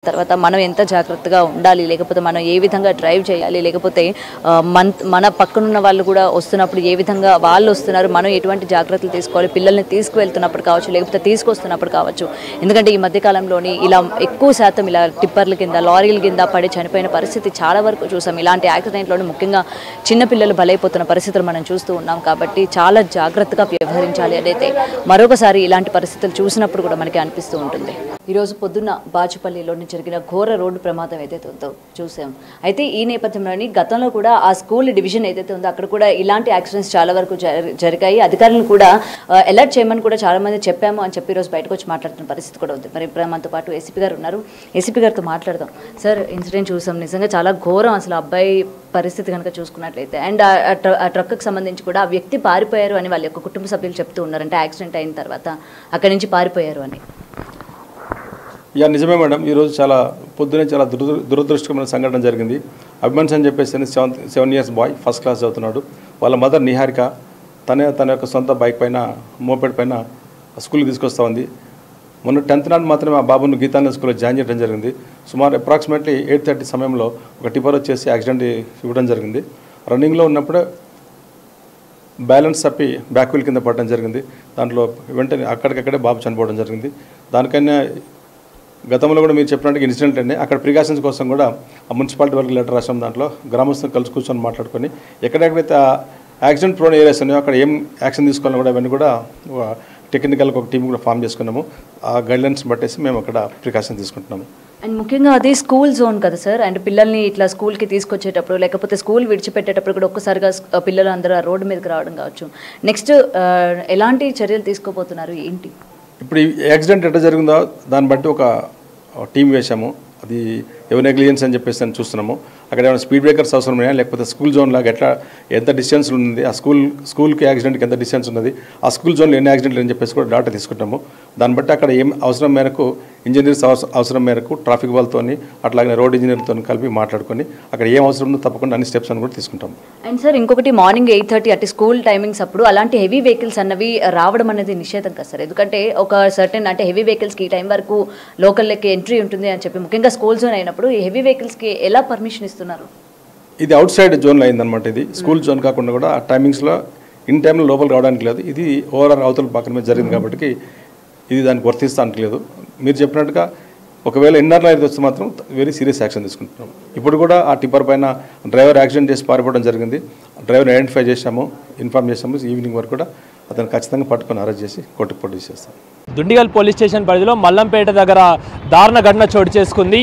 తర్వాత మనం ఎంత జాగ్రత్తగా ఉండాలి, లేకపోతే మనం ఏ విధంగా డ్రైవ్ చేయాలి, లేకపోతే మన పక్కనున్న వాళ్ళు కూడా వస్తున్నప్పుడు ఏ విధంగా వాళ్ళు వస్తున్నారు, మనం ఎటువంటి జాగ్రత్తలు తీసుకోవాలి, పిల్లల్ని తీసుకువెళ్తున్నప్పుడు కావచ్చు, లేకపోతే తీసుకొస్తున్నప్పుడు కావచ్చు. ఎందుకంటే ఈ మధ్యకాలంలోని ఇలా ఎక్కువ శాతం ఇలా టిప్పర్ల కింద, లారీల కింద పడి చనిపోయిన పరిస్థితి చాలా వరకు చూసాం. ఇలాంటి యాక్సిడెంట్లోని ముఖ్యంగా చిన్నపిల్లలు బలైపోతున్న పరిస్థితులు మనం చూస్తూ ఉన్నాం. కాబట్టి చాలా జాగ్రత్తగా వ్యవహరించాలి అనేది మరొకసారి ఇలాంటి పరిస్థితులు చూసినప్పుడు కూడా మనకి అనిపిస్తూ ఉంటుంది. ఈరోజు పొద్దున్న బాచుపల్లిలోని జరిగిన ఘోర రోడ్డు ప్రమాదం ఏదైతే ఉందో చూసాం. అయితే ఈ నేపథ్యంలోని గతంలో కూడా ఆ స్కూల్ డివిజన్ ఏదైతే ఉందో అక్కడ కూడా ఇలాంటి యాక్సిడెంట్స్ చాలా వరకు జరిగాయి. అధికారులను కూడా అలర్ట్ చేయమని కూడా చాలా మంది చెప్పాము అని చెప్పి ఈరోజు బయటకు వచ్చి మాట్లాడుతున్న పరిస్థితి కూడా ఉంది. మరి మనతో పాటు ఏసీపీ గారు ఉన్నారు. ఏసీపీ గారితో మాట్లాడదాం. సార్, ఇన్సిడెంట్ చూసాం, నిజంగా చాలా ఘోరం అసలు అబ్బాయి పరిస్థితి కనుక చూసుకున్నట్లయితే. అండ్ ఆ ట్రక్కి సంబంధించి కూడా ఆ వ్యక్తి పారిపోయారు అని వాళ్ళ యొక్క కుటుంబ సభ్యులు చెప్తూ ఉన్నారు. అంటే యాక్సిడెంట్ అయిన తర్వాత అక్కడి నుంచి పారిపోయారు అని. నిజమే మేడం. ఈరోజు చాలా పొద్దునే చాలా దురదృష్టకరమైన సంఘటన జరిగింది. అభిమన్స్ అని చెప్పేసి 7 years బాయ్, ఫస్ట్ క్లాస్ చదువుతున్నాడు. వాళ్ళ మదర్ నిహారిక తన యొక్క సొంత బైక్ పైన, మోపెడ్ పైన స్కూల్కి తీసుకొస్తూ ఉంది. మొన్న 10th నాడు మాత్రమే ఆ బాబును గీతాంజలి స్కూల్లో జాయిన్ చేయడం జరిగింది. సుమారు అప్రాక్సిమేట్లీ 8:30 సమయంలో ఒక టిప్పర్ వచ్చేసి యాక్సిడెంట్ ఇవ్వడం జరిగింది. రన్నింగ్లో ఉన్నప్పుడే బ్యాలెన్స్ తప్పి బ్యాక్ వీల్ కింద పడడం జరిగింది. దాంట్లో వెంటనే అక్కడికక్కడే బాబు చనిపోవడం జరిగింది. దానికన్నా గతంలో కూడా మీరు చెప్పినట్టుగా ఇన్సిడెంట్ అండి. అక్కడ ప్రికాషన్స్ కోసం కూడా ఆ మున్సిపాలిటీ వరకు లెటర్ రాసాం. దాంట్లో గ్రామస్తులు కలిసి కూర్చొని మాట్లాడుకొని ఎక్కడెక్కడైతే యాక్సిడెంట్ ప్రోన్ ఏరియాస్ ఉన్నాయో అక్కడ ఏం యాక్షన్ తీసుకోవాలో కూడా అవన్నీ కూడా టెక్నికల్గా ఒక టీం కూడా ఫామ్ చేసుకున్నాము. ఆ గైడ్లైన్స్ బట్టేసి మేము అక్కడ ప్రికాషన్ తీసుకుంటున్నాము. అండ్ ముఖ్యంగా అది స్కూల్ జోన్ కదా సార్. అండ్ పిల్లల్ని ఇట్లా స్కూల్కి తీసుకొచ్చేటప్పుడు, లేకపోతే స్కూల్ విడిచిపెట్టేటప్పుడు కూడా ఒక్కసారిగా పిల్లలు అందరూ ఆ రోడ్డు మీదకి రావడం కావచ్చు. నెక్స్ట్ ఎలాంటి చర్యలు తీసుకోబోతున్నారు ఏంటి? ఇప్పుడు ఈ యాక్సిడెంట్ ఎట్లా జరిగిందో దాన్ని బట్టి ఒక టీం వేసాము. అది ఎవరి నెగ్లిజెన్స్ అని చెప్పేసి అని చూస్తున్నాము. అక్కడ ఏమైనా స్పీడ్ బ్రేకర్స్ అవసరమైనా, లేకపోతే స్కూల్ జోన్ లాగా ఎట్లా ఎంత డిస్టెన్స్ ఉంది, ఆ స్కూల్కి యాక్సిడెంట్కి ఎంత డిస్టెన్స్ ఉన్నది, ఆ స్కూల్ జోన్లో ఎన్ని యాక్సిడెంట్లు అని చెప్పేసి కూడా డాటా తీసుకుంటాము. దాన్ని బట్టి అక్కడ ఏం అవసరం మేరకు ఇంజనీర్స్ అవసరం మేరకు ట్రాఫిక్ వాళ్ళతో అట్లాగే రోడ్ ఇంజనీర్తో కలిపి మాట్లాడుకొని అక్కడ ఏం అవసరం ఉందో తప్పకుండా అన్ని స్టెప్స్ అని కూడా తీసుకుంటాము. అండ్ సార్, ఇంకొకటి మార్నింగ్ 8:30 అంటే స్కూల్ టైమింగ్స్ అప్పుడు అలాంటి హెవీ వెహికల్స్ అన్నవి రావడం అనేది నిషేధం కదా సార్. ఎందుకంటే ఒక సర్టెన్ అంటే హెవీ వెహికల్స్కి ఈ టైం వరకు లోకల్లోకి ఎంట్రీ ఉంటుంది అని చెప్పి, ముఖ్యంగా స్కూల్ జోన్ అయినప్పుడు ఈ హెవీ వెహికల్స్కి ఎలా పర్మిషన్ ఇస్తున్నారు? ఇది అవుట్ సైడ్ జోన్లో అయిందనమాట. ఇది స్కూల్ జోన్ కాకుండా కూడా ఆ టైమింగ్స్లో ఇన్ టైంలో లోపలికి రావడానికి లేదు. ఇది ఓవరాల్ అవతల పక్కన మీద జరిగింది కాబట్టి ఇది దానికి వర్తిస్తానికి లేదు. మీరు చెప్పినట్టుగా ఒకవేళ ఇన్నర్ లైన్ వస్తే మాత్రం వెరీ సీరియస్ యాక్షన్ తీసుకుంటున్నాం. ఇప్పుడు కూడా ఆ టిప్పర్ పైన డ్రైవర్ యాక్సిడెంట్ చేసి పారిపోవడం జరిగింది. డ్రైవర్ ఐడెంటిఫై చేసాము, ఇన్ఫార్మ్ చేసాము. ఈవినింగ్ వరకు కూడా అతను ఖచ్చితంగా పట్టుకొని అరెస్ట్ చేసి కోర్టుకు ప్రొడ్యూస్ చేస్తాం. దుండిగల్ పోలీస్ స్టేషన్ పరిధిలో మల్లంపేట దగ్గర దారుణ ఘటన చోటు చేసుకుంది.